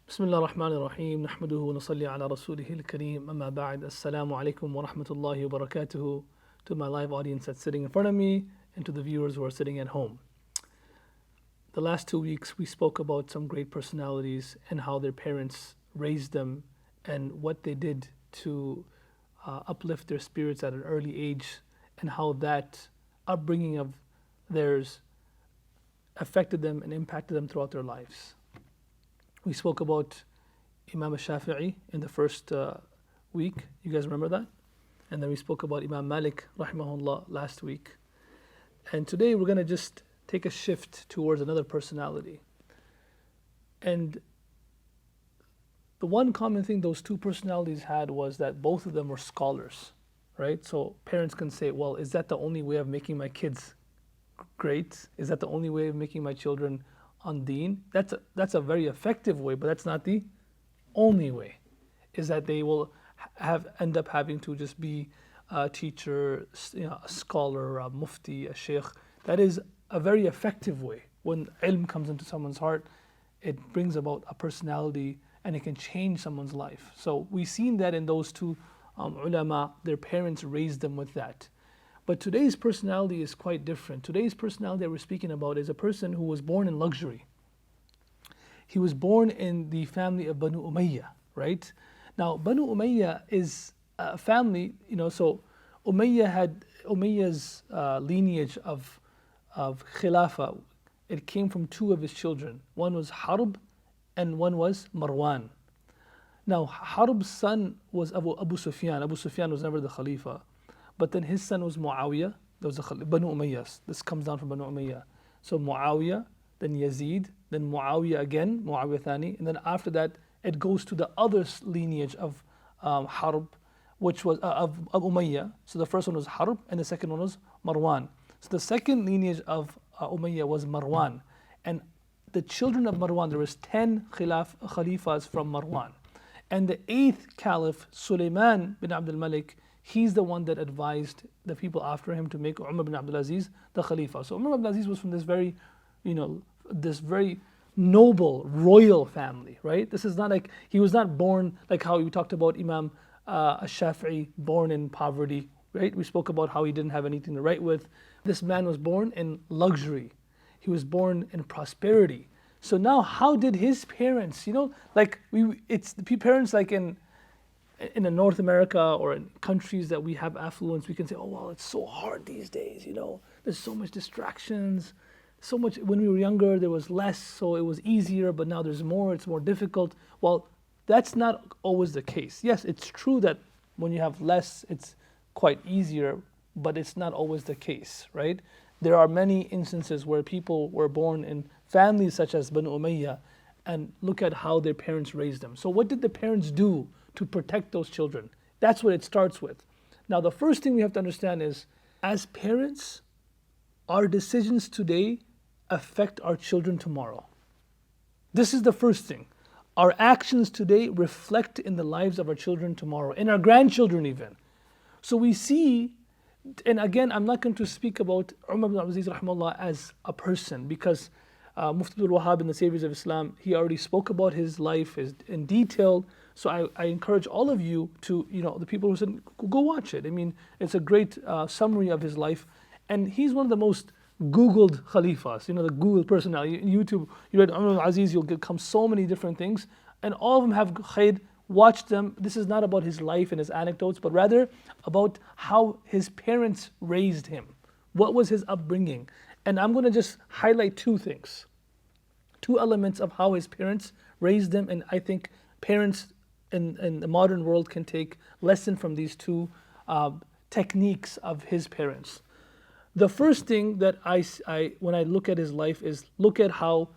بسم الله الرحمن الرحيم نحمده ونصلي على رسوله الكريم أما بعد السلام عليكم ورحمة الله وبركاته. To my live audience that's sitting in front of me and to the viewers who are sitting at home. The last 2 weeks we spoke about some great personalities and how their parents raised them and what they did to uplift their spirits at an early age and how that upbringing of theirs affected them and impacted them throughout their lives. We spoke about Imam al-Shafi'i in the first week. You guys remember that? And then we spoke about Imam Malik, rahimahullah, last week. And today we're going to just take a shift towards another personality. And the one common thing those two personalities had was that both of them were scholars, right? So parents can say, well, is that the only way of making my kids great? Is that the only way of making my children on deen? That's a very effective way, but that's not the only way. Is that they will end up having to just be a teacher, a scholar, a mufti, a sheikh. That is a very effective way. When ilm comes into someone's heart, it brings about a personality and it can change someone's life. So we've seen that in those two ulama, their parents raised them with that. But today's personality is quite different. Today's personality that we're speaking about is a person who was born in luxury. He was born in the family of Banu Umayyah, right? Now, Banu Umayyah is a family, so Umayyah's lineage of Khilafah, it came from two of his children. One was Harb and one was Marwan. Now, Harb's son was Abu Sufyan. Abu Sufyan was never the Khalifa. But then his son was Muawiyah. That was Banu Umayyah. This comes down from Banu Umayyah. So Muawiyah, then Yazid, then Muawiyah again, Muawiyah Thani, and then after that it goes to the other lineage of Harb, which was of Umayyah. So the first one was Harb and the second one was Marwan. So the second lineage of Umayyah was Marwan. And the children of Marwan, there was 10 Khalifas from Marwan. And the 8th Caliph, Sulaiman bin Abdul Malik, he's the one that advised the people after him to make Umar Ibn Abdul Aziz the Khalifa. So Umar Ibn Abdul Aziz was from this very, this very noble, royal family, right? This is not like, he was not born like how we talked about Imam al-Shafi'i, born in poverty, right? We spoke about how he didn't have anything to write with. This man was born in luxury. He was born in prosperity. So now how did his parents, it's the parents like in North America or in countries that we have affluence, we can say, oh, well, it's so hard these days, there's so much distractions, so much. When we were younger, there was less, so it was easier, but now there's more, it's more difficult. Well, that's not always the case. Yes, it's true that when you have less, it's quite easier, but it's not always the case, right? There are many instances where people were born in families such as Banu Umayyah, and look at how their parents raised them. So what did the parents do to protect those children? That's what it starts with. Now, the first thing we have to understand is, as parents, our decisions today affect our children tomorrow. This is the first thing. Our actions today reflect in the lives of our children tomorrow, in our grandchildren even. So we see, and again, I'm not going to speak about Umar Ibn Abdul Aziz rahimahullah as a person, because Mufti Abdul Wahhab in the Saviors of Islam, he already spoke about his life in detail. So I encourage all of you to, the people who said, go watch it. I mean, it's a great summary of his life. And he's one of the most Googled Khalifas, the Google personality. YouTube, you read Umar Ibn Aziz, you'll come so many different things. And all of them have khair. Watch them. This is not about his life and his anecdotes, but rather about how his parents raised him. What was his upbringing? And I'm going to just highlight two things. Two elements of how his parents raised them. And I think parents in the modern world can take lesson from these two techniques of his parents. The first thing that I when I look at his life is look at how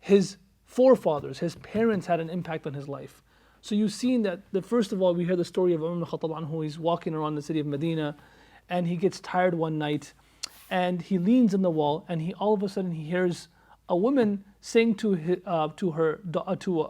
his forefathers, his parents had an impact on his life. So you've seen that, first of all, we hear the story of Umar ibn Khattab anhu. He's walking around the city of Medina and he gets tired one night and he leans on the wall and all of a sudden he hears a woman saying to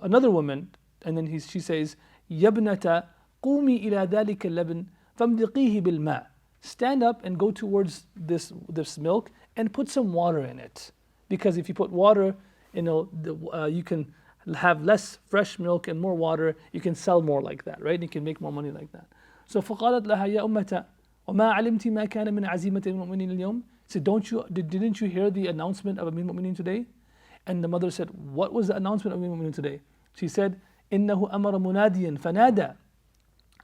another woman, and then she says, "Yabnata, qumi ila dhalika al-labn famdiqihi bil ma." Stand up and go towards this milk and put some water in it, because if you put water, you can have less fresh milk and more water, you can sell more like that, right? You can make more money like that. So فقالت لها يا أمتا وما علمت ما كان من عزيمة المؤمنين اليوم. He said, didn't you hear the announcement of Amir al-Mu'minin today? And the mother said, what was the announcement of Amir al-Mu'minin today? She said, إنه أمر مناديا فنادى.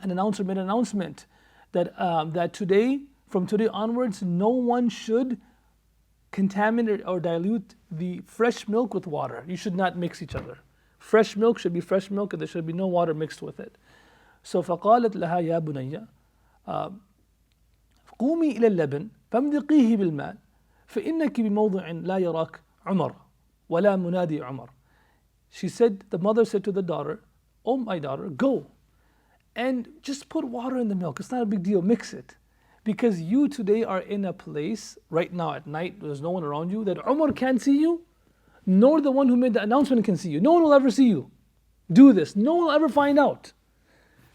An announcer made an announcement that today, from today onwards, no one should contaminate or dilute the fresh milk with water. You should not mix each other. Fresh milk should be fresh milk and there should be no water mixed with it. So فقالت لها يا بني قومي إلى اللبن فامدقيه بالماء فإنك بموضع لا يراك عمر ولا منادي عمر. She said, the mother said to the daughter, oh my daughter, go and just put water in the milk. It's not a big deal, mix it. Because you today are in a place right now at night, there's no one around you, that Umar can't see you, nor the one who made the announcement can see you. No one will ever see you. Do this. No one will ever find out.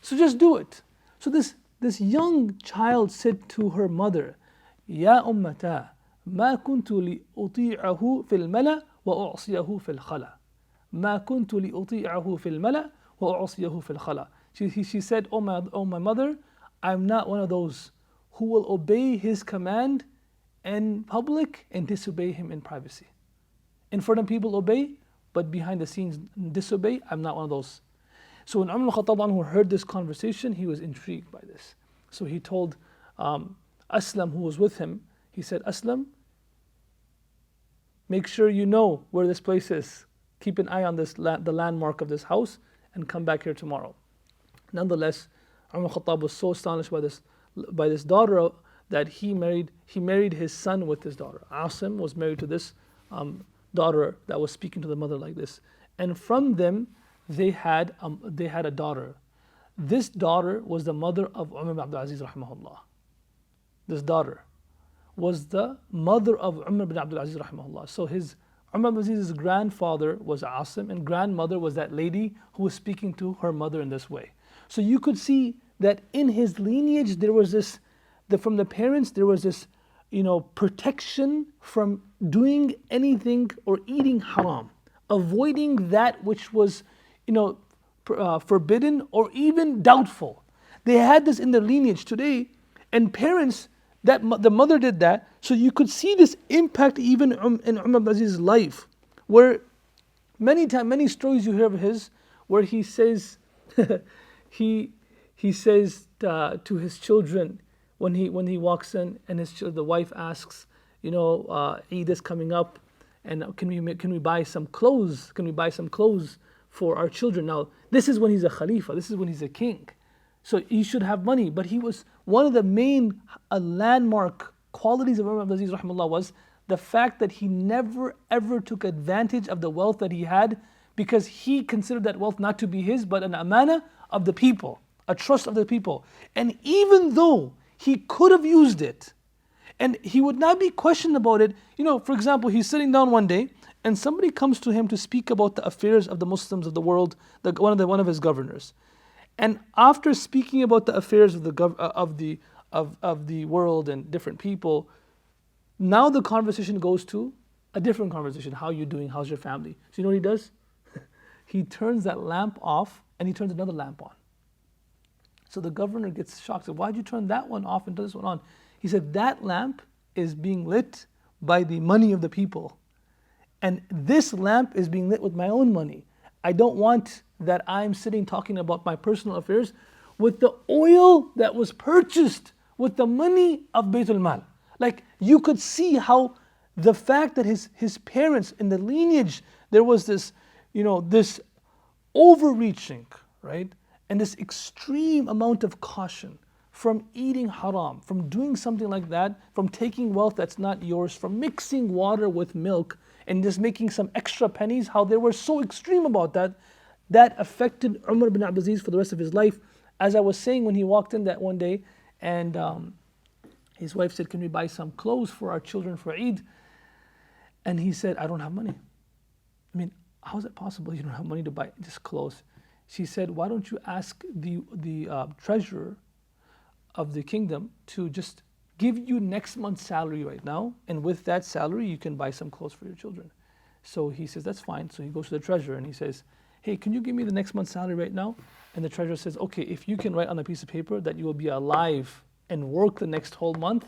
So just do it. So this young child said to her mother, يا أمتا ما كنت لأطيعه في الملأ وأعصيه في الخلا. ما كنت لأطيعه في الملأ وأعصيه في الخلا. She said, oh my mother, I'm not one of those who will obey his command in public and disobey him in privacy. In front of people obey, but behind the scenes disobey. I'm not one of those. So when Umar al-Khattab anhu heard this conversation, he was intrigued by this. So he told Aslam, who was with him, he said, Aslam, make sure you know where this place is. Keep an eye on this the landmark of this house and come back here tomorrow. Nonetheless, Umar al-Khattab was so astonished by this daughter that he married his son with his daughter. Asim was married to this daughter that was speaking to the mother like this. And from them, they had a daughter. This daughter was the mother of Umar Ibn Abdul Aziz rahimahullah. This daughter was the mother of Umar Ibn Abdul Aziz rahimahullah. So Umar Ibn Aziz's grandfather was Asim, and grandmother was that lady who was speaking to her mother in this way. So you could see that in his lineage there was this, from the parents there was this, protection from doing anything or eating haram, avoiding that which was, forbidden or even doubtful. They had this in their lineage today, and parents, the mother did that. So you could see this impact even in Umar ibn Aziz's life, where many stories you hear of his, where he says, he says to his children when he walks in, and the wife asks, Eid is coming up, and can we buy some clothes? Can we buy some clothes for our children? Now this is when he's a Khalifa. This is when he's a king. So he should have money. But he was one of the main landmark qualities of Umar ibn Aziz rahimahullah was the fact that he never ever took advantage of the wealth that he had, because he considered that wealth not to be his but an amana of the people, a trust of the people. And even though he could have used it and he would not be questioned about it, for example, he's sitting down one day and somebody comes to him to speak about the affairs of the Muslims of the world, one of his governors. And after speaking about the affairs of the world and different people, now the conversation goes to a different conversation. How are you doing? How's your family? So you know what he does? He turns that lamp off and he turns another lamp on. So the governor gets shocked. So why'd you turn that one off and turn this one on? He said, that lamp is being lit by the money of the people. And this lamp is being lit with my own money. I don't want that I'm sitting talking about my personal affairs with the oil that was purchased with the money of Baytul Mal. Like, you could see how the fact that his parents in the lineage, there was this, this overreaching, right? And this extreme amount of caution from eating haram, from doing something like that, from taking wealth that's not yours, from mixing water with milk and just making some extra pennies, how they were so extreme about that, that affected Umar ibn Abdul Aziz for the rest of his life. As I was saying, when he walked in that one day and his wife said, can we buy some clothes for our children for Eid? And he said, I don't have money. I mean, how is it possible you don't have money to buy just clothes? She said, why don't you ask the treasurer of the kingdom to just give you next month's salary right now, and with that salary you can buy some clothes for your children. So he says, that's fine. So he goes to the treasurer and he says, hey, can you give me the next month's salary right now? And the treasurer says, okay, if you can write on a piece of paper that you will be alive and work the next whole month,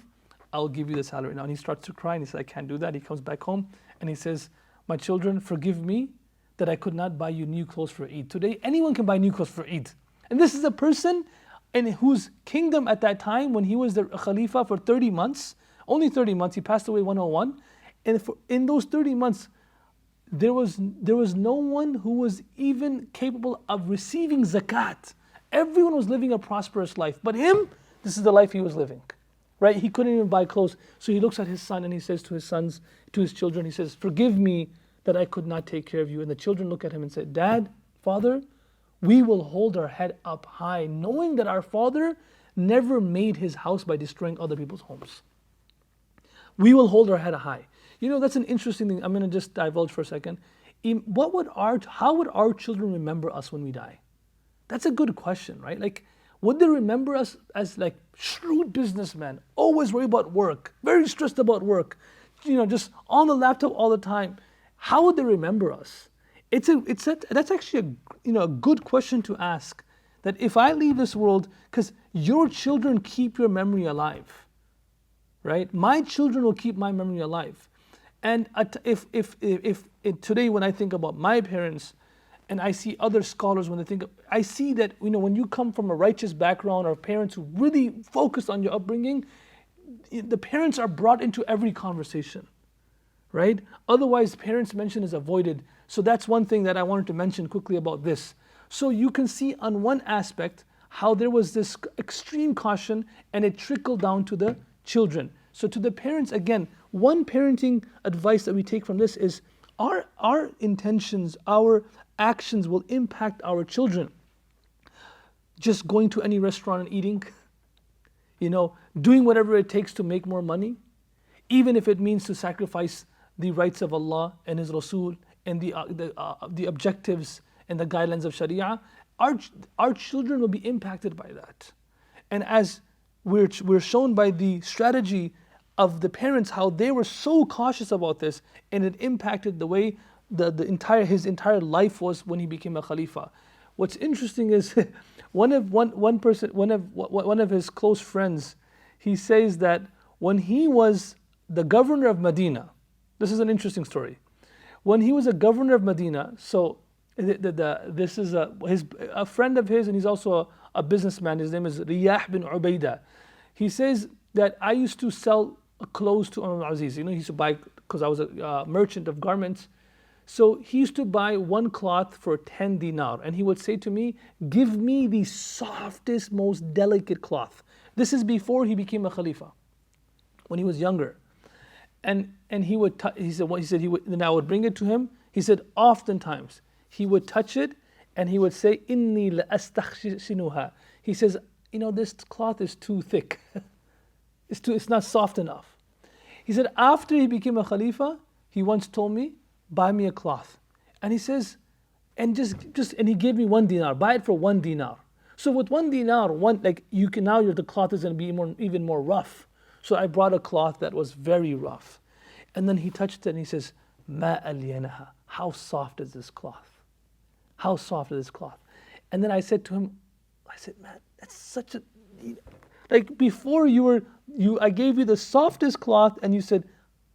I'll give you the salary now. And he starts to cry and he says, I can't do that. He comes back home and he says, my children, forgive me that I could not buy you new clothes for Eid. Today, anyone can buy new clothes for Eid. And this is a person in whose kingdom at that time, when he was the Khalifa for 30 months, only 30 months, he passed away 101. And in those 30 months, there was no one who was even capable of receiving zakat. Everyone was living a prosperous life. But him, this is the life he was living. Right? He couldn't even buy clothes. So he looks at his son and he says to his children, he says, forgive me that I could not take care of you. And the children look at him and say, Dad, Father, we will hold our head up high, knowing that our father never made his house by destroying other people's homes. We will hold our head high. You know, that's an interesting thing. I'm going to just divulge for a second. How would our children remember us when we die? That's a good question, right? Like, would they remember us as like shrewd businessmen, always worry about work, very stressed about work, just on the laptop all the time? How would they remember us? That's actually a good question to ask. That if I leave this world, because your children keep your memory alive, right? My children will keep my memory alive. And if today when I think about my parents, and I see other scholars I see that when you come from a righteous background or parents who really focus on your upbringing, the parents are brought into every conversation, right? Otherwise, parents' mention is avoided. So that's one thing that I wanted to mention quickly about this. So you can see on one aspect how there was this extreme caution and it trickled down to the children. So to the parents, again, one parenting advice that we take from this is our intentions, our actions will impact our children. Just going to any restaurant and eating, doing whatever it takes to make more money, even if it means to sacrifice the rights of Allah and His Rasul and the objectives and the guidelines of Sharia, our children will be impacted by that. And as we're shown by the strategy of the parents, how they were so cautious about this, and it impacted the way his entire life was when he became a Khalifa. What's interesting is one of his close friends, he says that when he was the governor of Medina, this is an interesting story. When he was a governor of Medina, so this is a friend of his, and he's also a businessman. His name is Riyah bin Ubaidah. He says that I used to sell clothes to Umar Ibn Abdul Aziz. He used to buy, because I was a merchant of garments. So he used to buy one cloth for 10 dinar, and he would say to me, give me the softest, most delicate cloth. This is before he became a Khalifa, when he was younger. And he said then I would bring it to him. He said oftentimes he would touch it and he would say, Inni la astakhshinuha. He says, this cloth is too thick. It's not soft enough. He said after he became a Khalifa, he once told me, buy me a cloth. And he says, and he gave me 1 dinar, buy it for 1 dinar. So with 1 dinar, the cloth is going to be even more rough. So I brought a cloth that was very rough. And then he touched it and he says, Ma alyanaha. How soft is this cloth? How soft is this cloth? And then I said to him, man, that's such a, before I gave you the softest cloth and you said,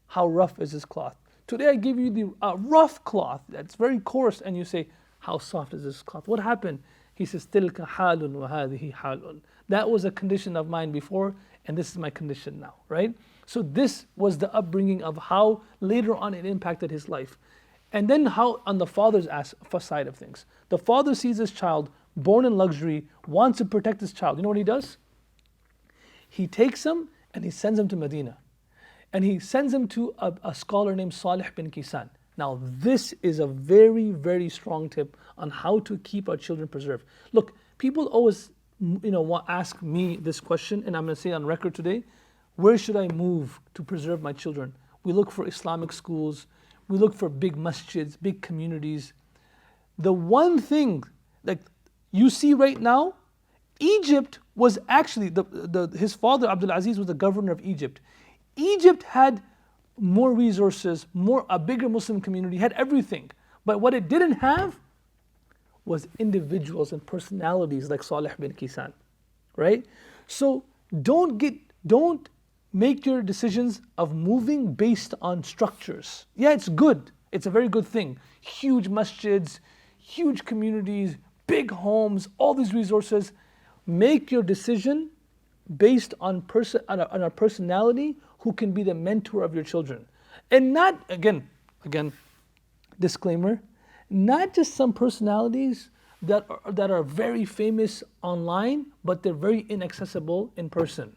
how rough is this cloth? Today I give you the rough cloth that's very coarse and you say, how soft is this cloth? What happened? He says, Tilka halun wa hadhihi halun. That was a condition of mine before, and this is my condition now, right? So this was the upbringing of how later on it impacted his life. And then how on the father's side of things. The father sees his child born in luxury, wants to protect his child. You know what he does? He takes him and he sends him to Medina. And he sends him to a scholar named Salih bin Kisan. Now this is a very, very strong tip on how to keep our children preserved. Look, people always ask me this question, and I'm going to say on record today, where should I move to preserve my children? We look for Islamic schools, we look for big masjids, big communities. The one thing that you see right now, Egypt was actually, his father Abdul Aziz was the governor of Egypt. Egypt had more resources, a bigger Muslim community, had everything. But what it didn't have was individuals and personalities like Salih bin Kisan, right? So don't make your decisions of moving based on structures. Yeah, it's good. It's a very good thing. Huge masjids, huge communities, big homes, all these resources. Make your decision based on a personality who can be the mentor of your children. And not, again, disclaimer, not just some personalities that are very famous online, but they're very inaccessible in person.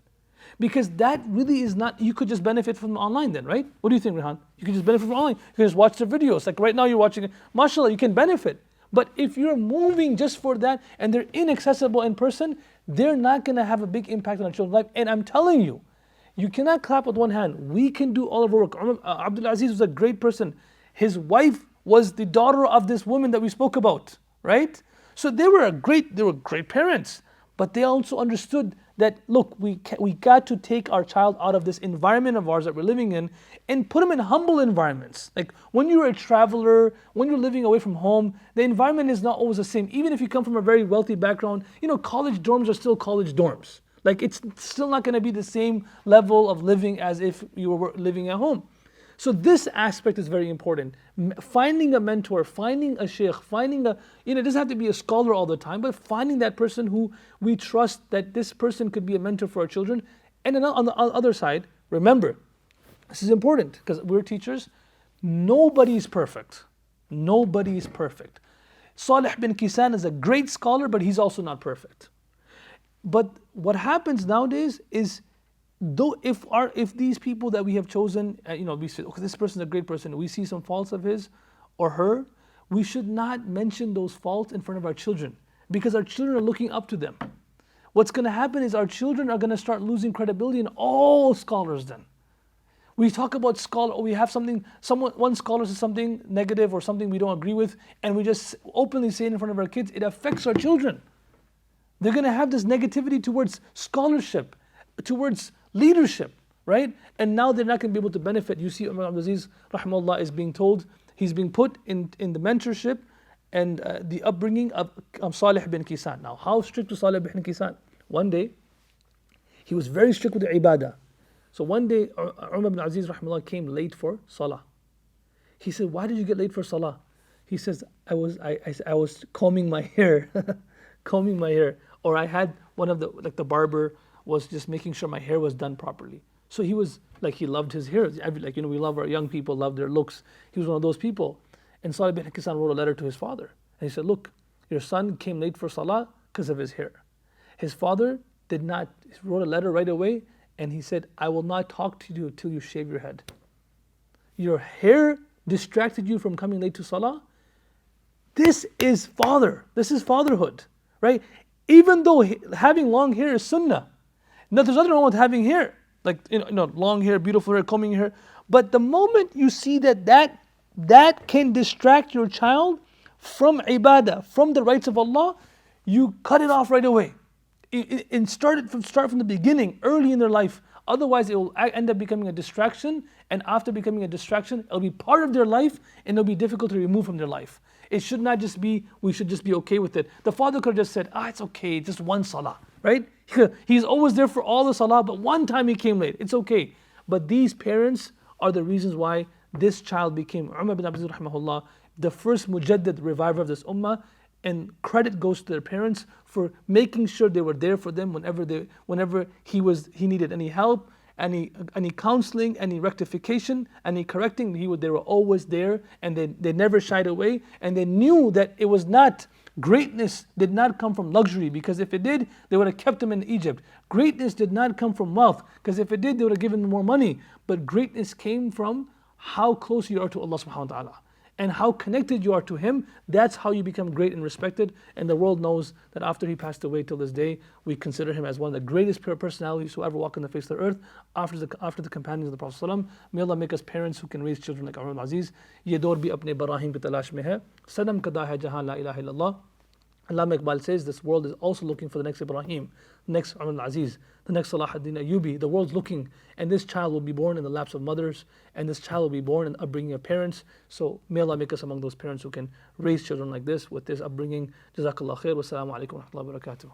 Because that really is not, you could just benefit from online then, right? What do you think, Rehan? You can just benefit from online. You can just watch their videos. Like right now you're watching it. MashaAllah, you can benefit. But if you're moving just for that and they're inaccessible in person, they're not going to have a big impact on our children's life. And I'm telling you, you cannot clap with one hand. We can do all of our work. Umar Abdul Aziz was a great person. His wife was the daughter of this woman that we spoke about, right? So they were great parents, but they also understood that, look, we got to take our child out of this environment of ours that we're living in and put them in humble environments. Like when you're a traveler, when you're living away from home, the environment is not always the same. Even if you come from a very wealthy background, college dorms are still college dorms. Like it's still not going to be the same level of living as if you were living at home. So this aspect is very important. Finding a mentor, finding a sheikh, it doesn't have to be a scholar all the time, but finding that person who we trust that this person could be a mentor for our children. And then on the other side, remember, this is important because we're teachers, nobody is perfect. Nobody is perfect. Salih bin Kisan is a great scholar, but he's also not perfect. But what happens nowadays is, though if these people that we have chosen, we say, okay, this person is a great person, we see some faults of his or her, we should not mention those faults in front of our children because our children are looking up to them. What's going to happen is our children are going to start losing credibility in all scholars then. We talk about we have one scholar says something negative or something we don't agree with, and we just openly say it in front of our kids, it affects our children. They're going to have this negativity towards scholarship, towards leadership, right? And now they're not going to be able to benefit. You see, Umar Ibn Abdul Aziz, rahimahullah, is being told, he's being put in the mentorship and the upbringing of Salih bin Kisan. Now, how strict was Salih bin Kisan? One day, he was very strict with the ibadah. So one day, Umar ibn Aziz, rahimahullah, came late for salah. He said, why did you get late for salah? He says, I was combing my hair, or I had one of the barber was just making sure my hair was done properly. So he was like, he loved his hair. We love our young people, love their looks. He was one of those people. And Salih bin Kisan wrote a letter to his father. And he said, look, your son came late for salah because of his hair. His father wrote a letter right away, and he said, I will not talk to you till you shave your head. Your hair distracted you from coming late to salah. This is fatherhood, right? Even though having long hair is sunnah. Now, there's nothing wrong with having hair, like long hair, beautiful hair, combing your hair. But the moment you see that can distract your child from ibadah, from the rights of Allah, you cut it off right away. And start from the beginning, early in their life. Otherwise, it will end up becoming a distraction. And after becoming a distraction, it'll be part of their life, and it'll be difficult to remove from their life. It should not just be, we should just be okay with it. The father could have just said, it's okay, just one salah, right? He's always there for all the salah, but one time he came late. It's okay. But these parents are the reasons why this child became, Umar ibn Abdul Rahman, the first mujaddid reviver of this ummah. And credit goes to their parents for making sure they were there for them whenever he needed any help, any counseling, any rectification, any correcting. They were always there, and they never shied away. And they knew that it was not, greatness did not come from luxury, because if it did, they would have kept him in Egypt. Greatness did not come from wealth, because if it did, they would have given him more money. But greatness came from how close you are to Allah subhanahu wa ta'ala, and how connected you are to Him. That's how you become great and respected. And the world knows that after he passed away till this day, we consider him as one of the greatest personalities who ever walked on the face of the earth after the companions of the Prophet ﷺ. May Allah make us parents who can raise children like Umar Ibn Aziz. Ye door bhi apne barahin pe talash mein hai. Sanam kada hai jahan la ilaha illallah. Allama Iqbal says this world is also looking for the next Ibrahim, the next Umar Ibn Aziz, the next Salah ad-Din Ayyubi. The world's looking, and this child will be born in the laps of mothers, and this child will be born in the upbringing of parents. So may Allah make us among those parents who can raise children like this with this upbringing. Jazakallah khair. Wassalamu alaikum wa rahmatullahi wa barakatuh.